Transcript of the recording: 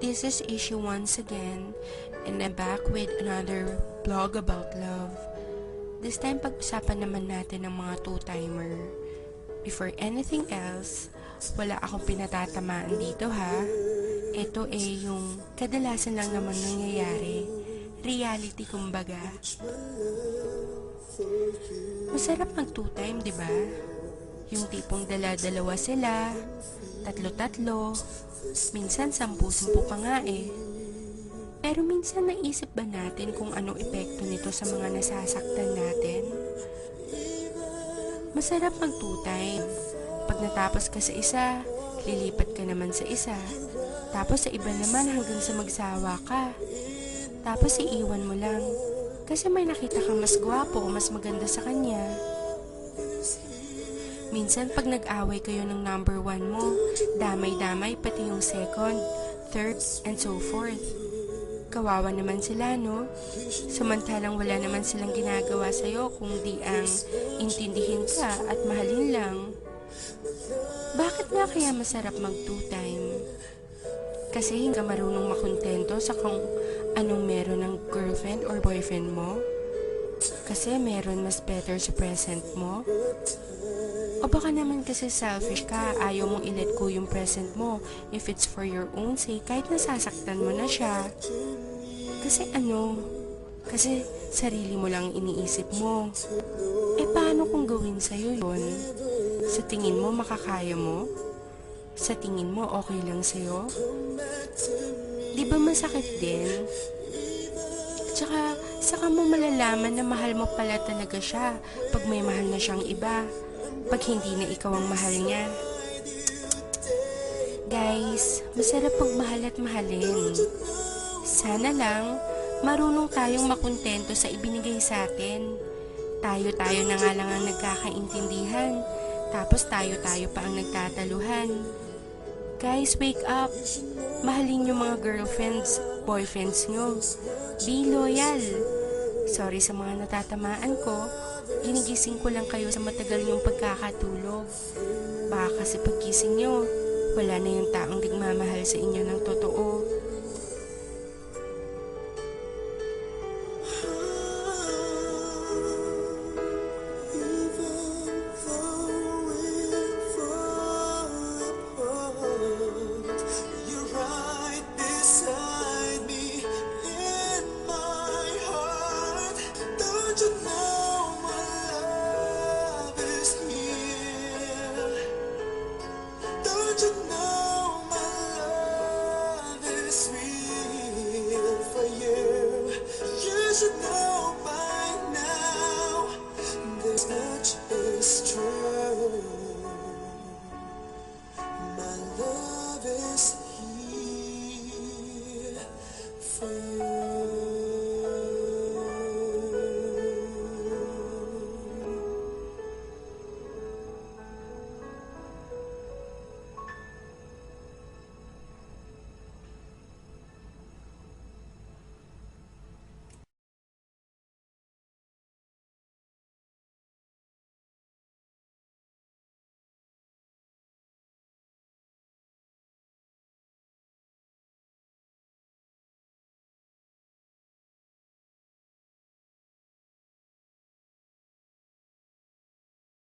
This is Issue once again, and I'm back with another blog about love. This time, pag-usapan naman natin ng mga two-timer. Before anything else, wala akong pinatatamaan dito ha. Ito yung kadalasan lang naman nangyayari. Reality kumbaga. Masarap mag two-time, di ba? Yung tipong dala-dalawa sila, tatlo-tatlo, minsan 10-10 pa nga eh. Pero minsan naisip ba natin kung anong epekto nito sa mga nasasaktan natin? Masarap mag two-time. Pag natapos ka sa isa, lilipat ka naman sa isa. Tapos sa iba naman hanggang sa magsawa ka. Tapos iiwan mo lang. Kasi may nakita kang mas gwapo o mas maganda sa kanya. Minsan pag nag-away kayo ng number 1 mo, damay-damay pati yung second, third, and so forth. Kawawa naman sila, no? Samantalang wala naman silang ginagawa sa'yo kung di ang intindihin ka at mahalin lang. Bakit nga kaya masarap mag two-time? Kasi hindi ka marunong makontento sa kung anong meron ng girlfriend or boyfriend mo? Kasi meron mas better sa present mo? O baka naman kasi selfish ka, ayaw mong i-let go yung present mo if it's for your own sake kahit nasasaktan mo na siya. Kasi sarili mo lang iniisip mo. Paano kung gawin sa'yo yun? Sa tingin mo makakaya mo? Sa tingin mo okay lang sa'yo? Di ba masakit din? Tsaka, saka mo malalaman na mahal mo pala talaga siya pag may mahal na siyang iba. Pag hindi na ikaw ang mahal niya. Guys, masarap magmahal at mahalin. Sana lang, marunong tayong makontento sa ibinigay sa atin. Tayo-tayo na nga lang ang nagkakaintindihan. Tapos tayo-tayo pa ang nagtataluhan. Guys, wake up. Mahalin yung mga girlfriends, boyfriends nyo. Be loyal. Sorry sa mga natatamaan ko. Ginigising ko lang kayo sa matagal niyong pagkakatulog. Baka kasi paggising nyo, wala na yung taong nagmamahal sa inyo ng totoo.